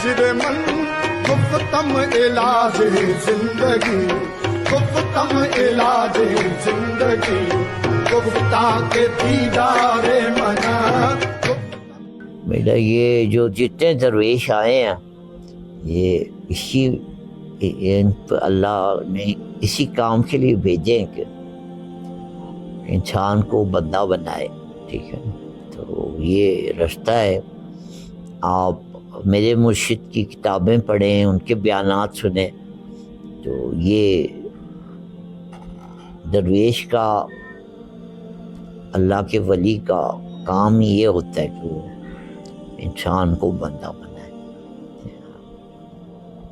من گفتم علاج زندگی گفتم علاج زندگی گفتہ کے دیدار منا. بیٹا یہ جو جتنے درویش آئے ہیں یہ اسی اللہ نے اسی کام کے لیے بھیجے ہیں کہ انسان کو بندہ بنائے. ٹھیک ہے، تو یہ رستہ ہے. آپ میرے مرشد کی کتابیں پڑھیں، ان کے بیانات سنیں، تو یہ درویش کا، اللہ کے ولی کا کام یہ ہوتا ہے کہ وہ انسان کو بندہ بنائے.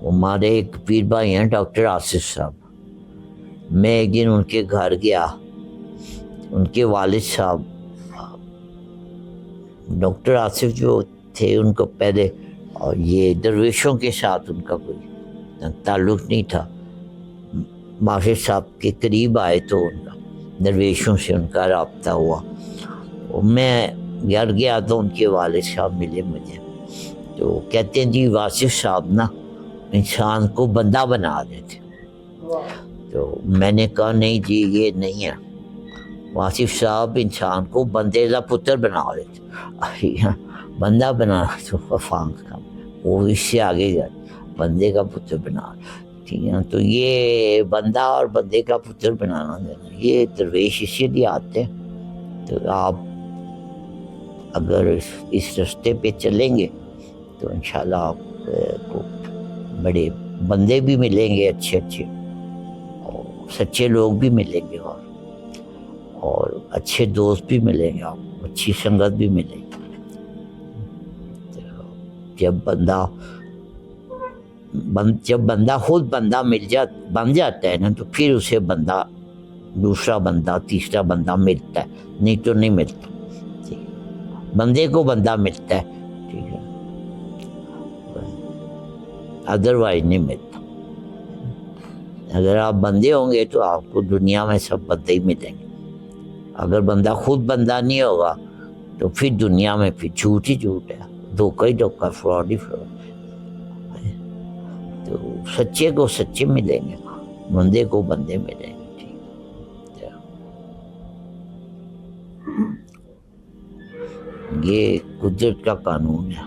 ہمارے ایک پیر بھائی ہیں ڈاکٹر آصف صاحب، میں ایک دن ان کے گھر گیا. ان کے والد صاحب ڈاکٹر آصف جو تھے ان کو پہلے اور یہ درویشوں کے ساتھ ان کا کوئی تعلق نہیں تھا. مافد صاحب کے قریب آئے تو ان کا درویشوں سے ان کا رابطہ ہوا. میں گھر گیا تو ان کے والد صاحب ملے مجھے، تو کہتے ہیں جی واصف صاحب نا انسان کو بندہ بنا دیتے. تو میں نے کہا نہیں جی یہ نہیں ہے، واصف صاحب انسان کو بندے کا پتر بنا دیتے. بندہ بنانا تو افام کا، وہ اس سے آگے جاتے بندے کا پتر بنا. ٹھیک ہے، تو یہ بندہ اور بندے کا پتر بنانا یہ درویش اسی لیے آتے ہیں. تو آپ اگر اس رستے پہ چلیں گے تو انشاءاللہ آپ کو بڑے بندے بھی ملیں گے، اچھے اچھے اور سچے لوگ بھی ملیں گے، اور اچھے دوست بھی ملیں گے، آپ کو اچھی سنگت بھی ملے گی. جب بندہ خود بندہ بن جاتا ہے نا تو پھر اسے بندہ دوسرا بندہ تیسرا بندہ ملتا ہے، نہیں تو نہیں ملتا. بندے کو بندہ ملتا ہے، ٹھیک ہے، ادروائز نہیں ملتا. اگر آپ بندے ہوں گے تو آپ کو دنیا میں سب بندے ہی ملیں گے. اگر بندہ خود بندہ نہیں ہوگا تو پھر دنیا میں پھر جھوٹ ہی جھوٹ ہے، دھوکہ ہی دھوکہ، فراڈ ہی فراڈ. تو سچے کو سچے ملیں گے، بندے کو بندے ملیں گے. یہ قدرت کا قانون ہے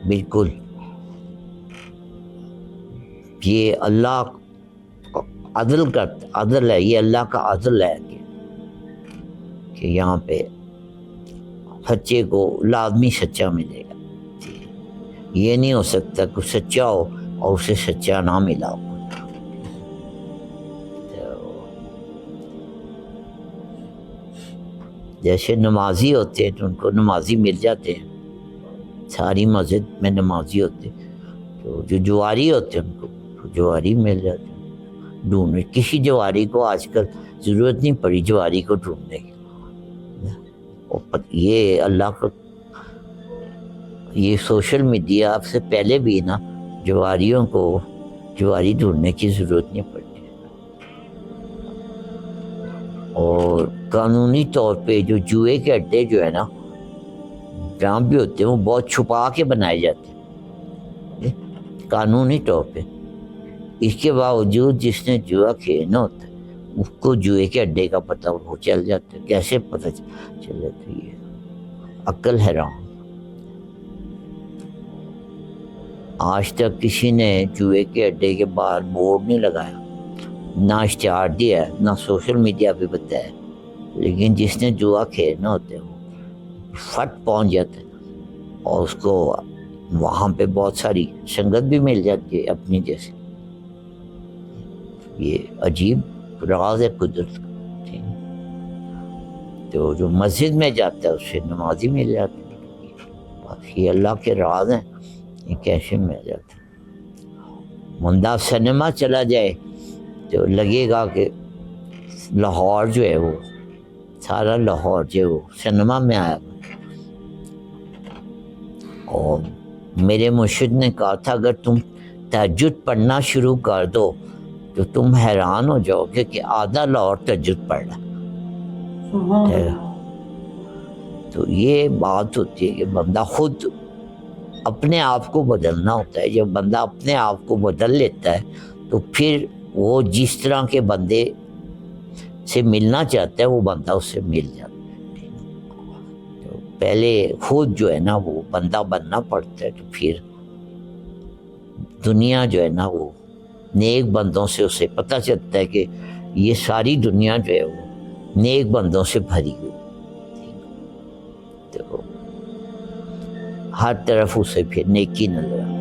بالکل. یہ اللہ عدل ہے، یہ اللہ کا عدل ہے کہ یہاں پہ سچے کو لازمی سچا ملے گا. یہ نہیں ہو سکتا کہ سچا ہو اور اسے سچا نہ ملا ہو. جیسے نمازی ہوتے ہیں تو ان کو نمازی مل جاتے ہیں، ساری مسجد میں نمازی ہوتے ہیں. تو جو جواری ہوتے ہیں ان کو جواری مل جاتے ہیں. ڈھونڈنے کسی جواری کو آج کل ضرورت نہیں پڑی جواری کو ڈھونڈنے کی. یہ اللہ کو، یہ سوشل میڈیا سے پہلے بھی نا جواریوں کو جواری ڈھونڈنے کی ضرورت نہیں پڑتی. اور قانونی طور پہ جو جوئے کے اڈے جو ہے نا جہاں بھی ہوتے ہیں وہ بہت چھپا کے بنائے جاتے ہیں قانونی طور پہ. اس کے باوجود جس نے جوا کھیلنا ہوتا ہے اس کو جوئے کے اڈے کا پتہ وہ چل جاتا ہے. کیسے پتہ چل جاتا ہے؟ یہ عقل حیران. آج تک کسی نے جوئے کے اڈے کے باہر بورڈ نہیں لگایا، نہ اشتہار دیا ہے، نہ سوشل میڈیا پہ بتایا. لیکن جس نے جوا کھیلنا ہوتا ہے وہ فٹ پہنچ جاتا ہے اور اس کو وہاں پہ بہت ساری سنگت بھی مل جاتی ہے اپنی جیسے. یہ عجیب راز ہے قدرت کا. تو جو مسجد میں جاتا ہے اس سے نمازی مل جاتی ہے. یہ اللہ کے راز ہیں، یہ کیسے مل جاتے ہیں. بندہ سنیما چلا جائے تو لگے گا کہ لاہور جو ہے وہ سارا لاہور جو ہے وہ سنیما میں آیا. اور میرے مرشد نے کہا تھا اگر تم تہجد پڑھنا شروع کر دو تو تم حیران ہو جاؤ گے کہ آدھا لاہور تہجد پڑھ رہا. تو یہ بات ہوتی ہے کہ بندہ خود اپنے آپ کو بدلنا ہوتا ہے. جب بندہ اپنے آپ کو بدل لیتا ہے تو پھر وہ جس طرح کے بندے سے ملنا چاہتا ہے وہ بندہ اس سے مل جاتا ہے. تو پہلے خود جو ہے نا وہ بندہ بننا پڑتا ہے, تو پھر دنیا جو ہے نا وہ نیک بندوں سے اسے پتہ چلتا ہے کہ یہ ساری دنیا جو ہے وہ نیک بندوں سے بھری ہوئی. تو ہر طرف اسے پھر نیکی نظر آتی.